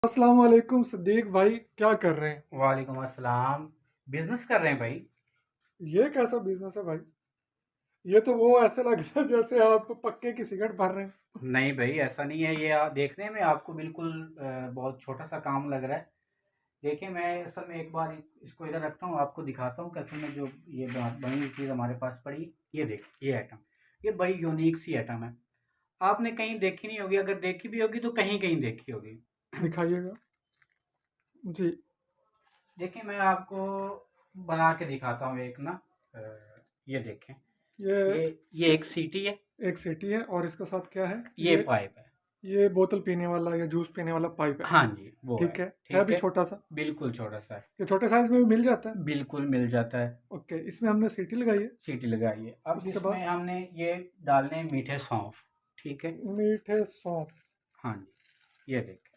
अस्सलाम वालेकुम सिद्दीक भाई, क्या कर रहे हैं? वालेकुम अस्सलाम। बिजनेस कर रहे हैं भाई। ये कैसा बिजनेस है भाई? ये तो वो ऐसे लग रहा है जैसे आप पक्के की सिगरेट भर रहे हैं। नहीं भाई, ऐसा नहीं है। ये देखने में आपको बिल्कुल बहुत छोटा सा काम लग रहा है। देखिए, मैं असल में एक बार इसको इधर रखता हूँ, आपको दिखाता हूँ कि असल में जो ये बनी हुई चीज़ हमारे पास पड़ी। ये देख, ये आइटम, ये बड़ी यूनिक सी आइटम है। आपने कहीं देखी नहीं होगी, अगर देखी भी होगी तो कहीं कहीं देखी होगी। दिखाइएगा जी। देखिए, मैं आपको बना के दिखाता हूँ एक ना। अ, ये देखें। ये ये ये एक सीटी है। एक सीटी है और इसके साथ क्या है? ये पाइप है। ये बोतल पीने वाला या जूस पीने वाला पाइप है। हाँ जी, वो है। ठीक है ठीक भी है। छोटा सा। बिल्कुल छोटा सा है। ये छोटे साइज में भी मिल जाता है। बिल्कुल मिल जाता है। ओके, इसमें हमने सीटी लगाई है। सीटी लगाइए। अब उसके बाद इसमें हमने ये डालने मीठे सौंफ। ठीक है। मीठे सौंफ। हाँ जी, ये देखें।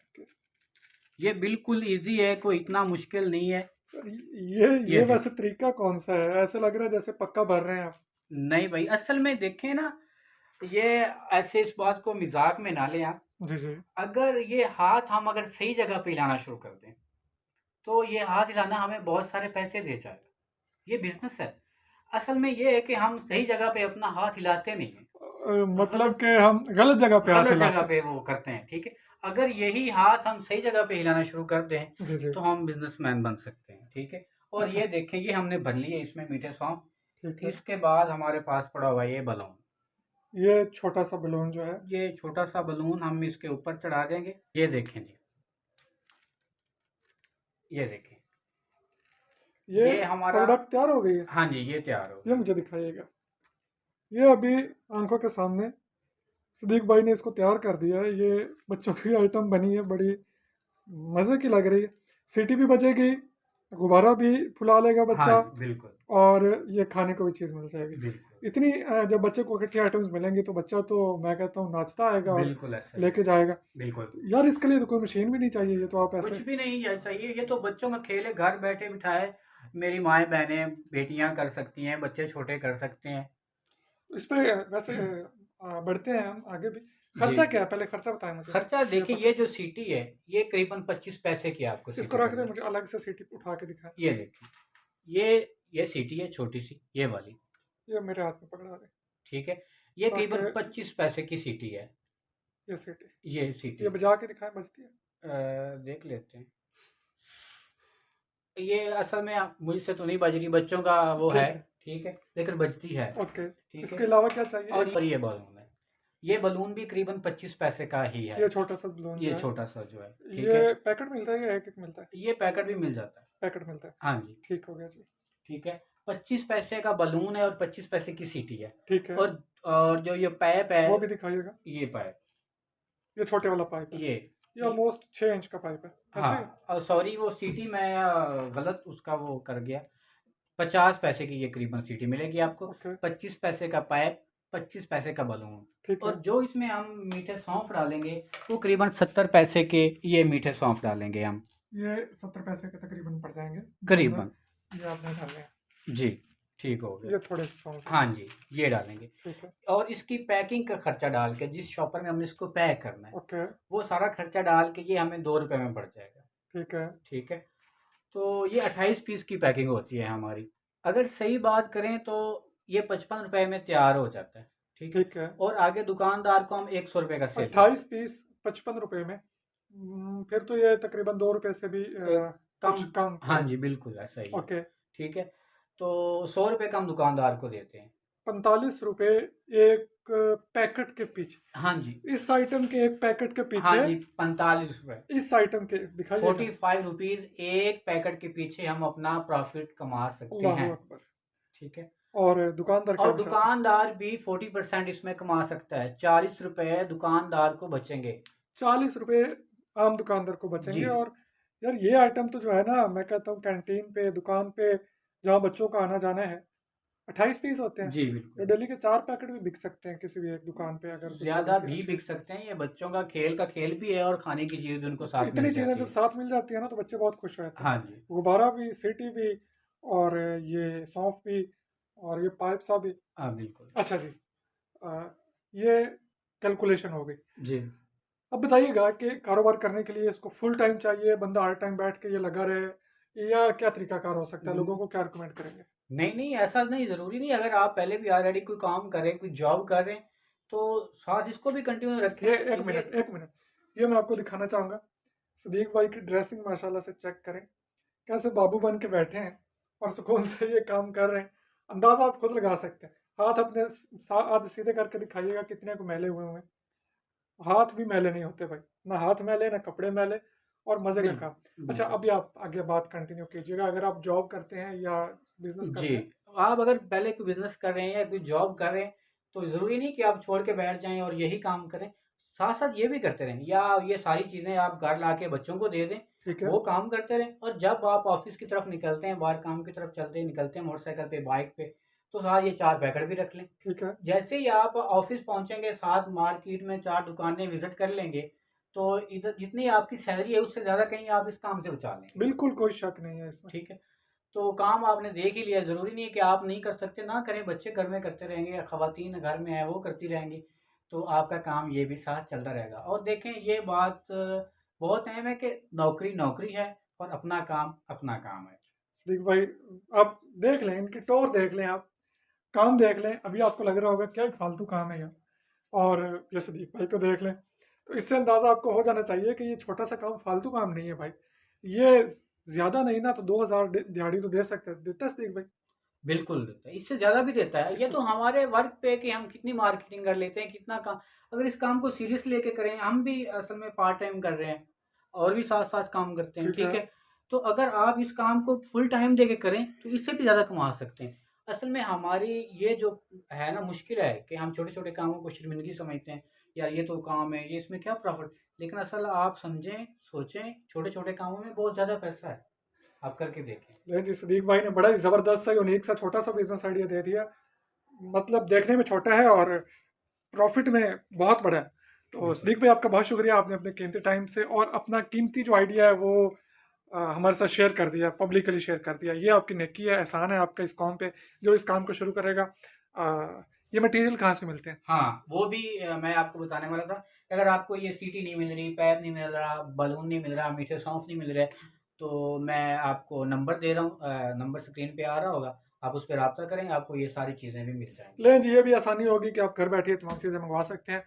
ये बिल्कुल इजी है, कोई इतना मुश्किल नहीं है। ये ये ये वैसे देखें। तरीका कौन सा है? ऐसे लग रहा है जैसे पक्का भर रहे हैं आप। नहीं भाई, असल में देखें ना, ये ऐसे इस बात को मजाक में ना लें आप। जी जी। अगर ये हाथ हम अगर सही जगह पे हिलाना शुरू कर दें, तो ये हाथ हिलाना हमें बहुत सारे पैसे दे जाएगा। ये बिजनेस है। असल में ये है कि हम सही जगह पे अपना हाथ हिलाते नहीं हैं। मतलब गलत कि हम गलत जगह पे हाथ गलत जगह हिलाते पे वो करते हैं। ठीक है। अगर यही हाथ हम सही जगह पे हिलाना शुरू कर दें, हैं। जी जी। तो हम बिजनेसमैन बन सकते हैं। ठीक है। और अच्छा। ये देखें, ये हमने भर लिए इसमें मीठे सौंफ। ठीक है। इसके बाद हमारे पास पड़ा हुआ ये बलून। ये छोटा सा बलून जो है। ये छोटा सा बलून हम इसके ऊपर चढ़ा देंगे। ये देखें जी। ये देखें। ये ये हमारा। प्रोडक्ट तैयार हो गई है। हाँ जी, ये तैयार हो ये गई। मुझे दिखाइएगा। ये अभी आंखों के सामने सिद्दीक भाई ने इसको तैयार कर दिया है। ये बच्चों की आइटम बनी है, बड़ी मज़े की लग रही है। सीटी भी बजेगी, गुब्बारा भी फुला लेगा हाँ बच्चा, जी, बिल्कुल। और ये खाने को भी चीज़ मिल जाएगी। बिल्कुल। इतनी जब बच्चे को इकट्ठी आइटम्स मिलेंगी तो बच्चा तो मैं कहता हूँ नाचता आएगा और बिल्कुल ऐसा ही है। लेके जाएगा। बिल्कुल। तो यार इसके लिए तो कोई मशीन भी नहीं चाहिए, ये तो आप कुछ ऐसे। भी नहीं है, चाहिए। ये तो बच्चों का खेल है, घर बैठे बिठाए मेरी माएँ बहनें बेटियां कर सकती हैं, बच्चे छोटे कर सकते हैं। इस पे वैसे बढ़ते हैं हम आगे भी। जी खर्चा क्या जी। है, पहले खर्चा बताएं मुझे। खर्चा ये देखिए, पता, ये जो सीटी है, ये करीबन 25 पैसे की आपको इसको सीटी रख दे, पड़ेगी। मुझे अलग से सीटी उठा के दिखाएं। ये देखिए। ये ये सीटी है छोटी सी, ये वाली। ये मेरे हाथ में पकड़ा दे ठीक है। ये ताकि करीबन 25 पैसे की सीटी है। ये सीटी, ये सीटी। ये बजा के दिखाएं, बजती है। देख लेते हैं। ये असल में मुझसे तो नहीं बज रही, बच्चों का वो है। ठीक है। ठीक है। लेकिन बजती है। ओके। ठीक इसके है। अलावा क्या चाहिए? और एक ये बलून है। ये बलून भी करीबन 25 पैसे का ही है। ये छोटा सा बलून ये जो है, छोटा सा जो है। ठीक है। ये पैकेट मिलता है या एक एक मिलता है? ये पैकेट भी मिल जाता है। पैकेट मिलता है। हाँ जी। ठीक हो गया जी। ठीक है। 25 पैसे का बलून है और 25 पैसे की सीटी है। ठीक है। और जो ये पाइप है। वो भी दिखाइएगा। ये पाइप। ये छोटे वाला पाइप है। ये ये ऑलमोस्ट 6 इंच का पाइप है। ऐसे ही। हाँ, और सॉरी, वो सीटी मैं गलत उसका वो कर गया। 50 पैसे की ये करीबन सीटी मिलेगी आपको। ओके। 25 पैसे का पाइप, 25 पैसे का बलून। ठीक है। और जो इसमें हम मीठे सौंफ डालेंगे, वो करीबन 70 पैसे के ये मीठे सौंफ डालेंगे हम। ये 70 पैसे के तकरीबन पड़ जाएंगे करीबन। अंदर। ये आपने डाले हैं। जी। ठीक हो गया। ये थोड़े से सॉन्ग हैं। हाँ जी, ये डालेंगे। ठीक है। और इसकी पैकिंग का खर्चा डाल के, जिस शॉपर में हमने इसको पैक करना है, ओके। वो सारा खर्चा डाल के ये हमें 2 रुपये में पड़ जाएगा। ठीक है। ठीक है। तो ये 28 पीस की पैकिंग होती है हमारी। अगर सही बात करें तो ये 55 रुपये में तैयार हो जाता है। ठीक है। ठीक है। और आगे दुकानदार को हम 100 रुपये का सेल करते 28 पीस 55 रुपए में। फिर तो ये तकरीबन 2 रुपए से भी हैं। कुछ कम। कम हाँ पड़ेगा। जी, बिल्कुल ऐसा ही है। ओके। ठीक है। तो 100 रुपये का हम दुकानदार को देते हैं। 45 रुपए एक पैकेट के पीछे। हाँ जी। इस आइटम के एक पैकेट के हाँ पीछे, जी, 45 रुपये। इस आइटम के दिखाइएगा। 45 रुपीज़ एक पैकेट के पीछे हम अपना प्रॉफिट कमा सकते अल्लाह हैं। अकबर। ठीक है। और दुकानदार क्या और बचाता है? दुकानदार भी 40% इसमें कमा सकता है। 40 रुपये दुकानदार को बचेंगे। 40 रुपए आम दुकानदार को जी। बचेंगे। और यार ये आइटम तो जो है ना, मैं कहता हूँ कैंटीन पे, दुकान पे, जहाँ बच्चों का आना जाना है, 28 पीस होते हैं। जी, ये बिल्कुल। डेली के 4 पैकेट भी बिक सकते हैं किसी भी एक दुकान पे, अगर कोई थोड़ी ज़्यादा सी भी अच्छी। बिक सकते हैं। ये बच्चों का खेल भी है और खाने की चीज़ भी उनको साथ इतनी मिल चीज़ें जाती जब है। साथ मिल जाती है ना तो बच्चे बहुत खुश रहते हैं। हाँ जी। गुब्बारा भी, सीटी भी, और ये सौंफ भी, और ये पाइप सा भी। हाँ, बिल्कुल। अच्छा जी। अ, ये कैलकुलेशन हो गई। जी। अब बताइएगा कि कारोबार करने के लिए इसको फुल टाइम चाहिए, बंदा हर टाइम बैठ के ये लगा रहे, या क्या तरीकाकार हो सकता है? लोगों को क्या रिकमेंड करेंगे? नहीं नहीं, ऐसा नहीं, ज़रूरी नहीं। अगर आप पहले भी ऑलरेडी कोई काम कर रहे हैं, कोई जॉब कर रहे हैं, तो साथ इसको भी कंटिन्यू रखें। ये एक ये मिनट, एक मिनट, ये मैं आपको दिखाना चाहूँगा। सदीक भाई की ड्रेसिंग माशाल्लाह से चेक करें, कैसे बाबू बन के बैठे हैं और सुकून से ये काम कर रहे हैं। अंदाज़ा आप खुद लगा सकते हैं। हाथ अपने हाथ सीधे करके दिखाइएगा कितने को मैले हुए हुए हैं। हाथ भी मैले नहीं होते भाई, ना हाथ मैले ना कपड़े मैले, और मज़े का काम। बिल्कुल अच्छा, बिल्कुल। अभी आप आगे बात कंटिन्यू कीजिएगा। अगर आप जॉब करते हैं या बिजनेस जी, करते हैं? आप अगर पहले कोई बिज़नेस कर रहे हैं या कोई जॉब कर रहे हैं, तो ज़रूरी नहीं कि आप छोड़ के बैठ जाएँ और यही काम करें। साथ-साथ ये भी करते रहें, या ये सारी चीज़ें आप घर लाके बच्चों को दे दें, ठीक है। वो काम करते रहें, और जब आप ऑफ़िस की तरफ निकलते हैं, बाहर काम की तरफ चलते निकलते हैं मोटरसाइकिल पे, बाइक पे, तो साथ ये 4 पैकेट भी रख लें। ठीक है। जैसे ही आप ऑफ़िस पहुँचेंगे, साथ मार्केट में 4 दुकानें विज़िट कर लेंगे, तो इधर जितनी आपकी सैलरी है, उससे ज़्यादा कहीं आप इस काम से बचा लेंगे। बिल्कुल कोई शक नहीं है इसमें। ठीक है? तो काम आपने देख ही लिया, ज़रूरी नहीं है कि आप नहीं कर सकते, ना करें, बच्चे घर में करते रहेंगे या ख़वातीन घर में हैं वो करती रहेंगी, तो आपका काम ये भी साथ चलता रहेगा। और देखें, ये बात बहुत अहम है कि नौकरी नौकरी है और अपना काम है। सदीक भाई, आप देख लें, इनकी टौर देख लें, आप काम देख लें। अभी आपको लग रहा होगा क्या ही फालतू काम है यार, और ये सदीक भाई को देख लें, तो इससे अंदाज़ा आपको हो जाना चाहिए कि ये छोटा सा काम फालतू काम नहीं है भाई। ये ज़्यादा नहीं ना तो 2000 दिहाड़ी तो दे सकते हैं, देता है सदीक भाई? बिल्कुल देता है, इससे ज़्यादा भी देता है। ये इससे तो हमारे वर्क पे है कि हम कितनी मार्केटिंग कर लेते हैं, कितना काम। अगर इस काम को सीरियस लेके करें, हम भी असल में पार्ट टाइम कर रहे हैं और भी साथ-साथ काम करते हैं, ठीक है। ठीक है? तो अगर आप इस काम को फुल टाइम देके करें, तो इससे भी ज़्यादा कमा सकते हैं। असल में हमारी ये जो है ना मुश्किल है कि हम छोटे-छोटे कामों को शर्मिंदगी समझते हैं। यार ये तो काम है, ये इसमें क्या प्रॉफ़िट? लेकिन असल आप समझें, सोचें, छोटे-छोटे कामों में बहुत ज़्यादा पैसा है। आप करके देखें। नहीं जी, सदीक भाई ने बड़ा ही ज़बरदस्त सा यूनिक सा छोटा सा बिजनेस आइडिया दे दिया। मतलब देखने में छोटा है और प्रॉफिट में बहुत बड़ा है। तो बिल्कुल। सदीक भाई, आपका बहुत शुक्रिया, आपने अपने कीमती टाइम से और अपना कीमती जो आइडिया है वो हमारे साथ शेयर कर दिया, पब्लिकली शेयर कर दिया। ये आपकी नेकी है, एहसान है आपका इस कौम पे जो इस काम को शुरू करेगा। ये मटेरियल कहाँ से मिलते हैं? हाँ, वो भी मैं आपको बताने वाला था। अगर आपको ये सीटी नहीं मिल रही, पैप नहीं मिल रहा, बलून नहीं मिल रहा, मीठे सौंफ नहीं मिल रहे, तो मैं आपको नंबर दे रहा हूँ, नंबर स्क्रीन पे आ रहा होगा, आप उस पे राब्ता करें, आपको ये सारी चीज़ें भी मिल जाएँगी। लें जी, ये भी आसानी होगी कि आप घर बैठे तमाम चीज़ें मंगवा सकते हैं।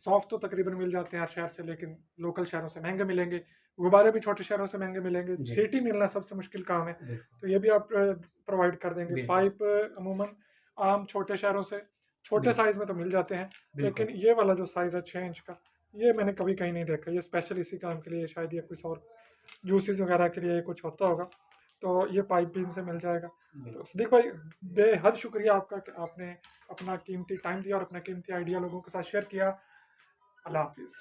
सॉफ्ट तो तकरीबन मिल जाते हैं हर शहर से, लेकिन लोकल शहरों से महंगे मिलेंगे। गुब्बारे भी छोटे शहरों से महंगे मिलेंगे। जी, सीटी मिलना सबसे मुश्किल काम है, बिल्कुल, तो ये भी आप प्रोवाइड कर देंगे। बिल्कुल, पाइप अमूमन आम छोटे शहरों से छोटे बिल्कुल, साइज़ में तो मिल जाते हैं, बिल्कुल, लेकिन ये वाला जो साइज़ है 6 इंच का, ये मैंने कभी कहीं नहीं देखा। ये स्पेशल इसी काम के लिए शायद, या कुछ और जूसेस वगैरह के लिए कुछ होता होगा, तो ये पाइप भी इनसे मिल जाएगा। तो बिल्कुल। सिद्दीक भाई, बेहद शुक्रिया आपका कि आपने अपना कीमती टाइम दिया और अपना कीमती आइडिया लोगों के साथ शेयर किया। अल्लाह हाफिज़।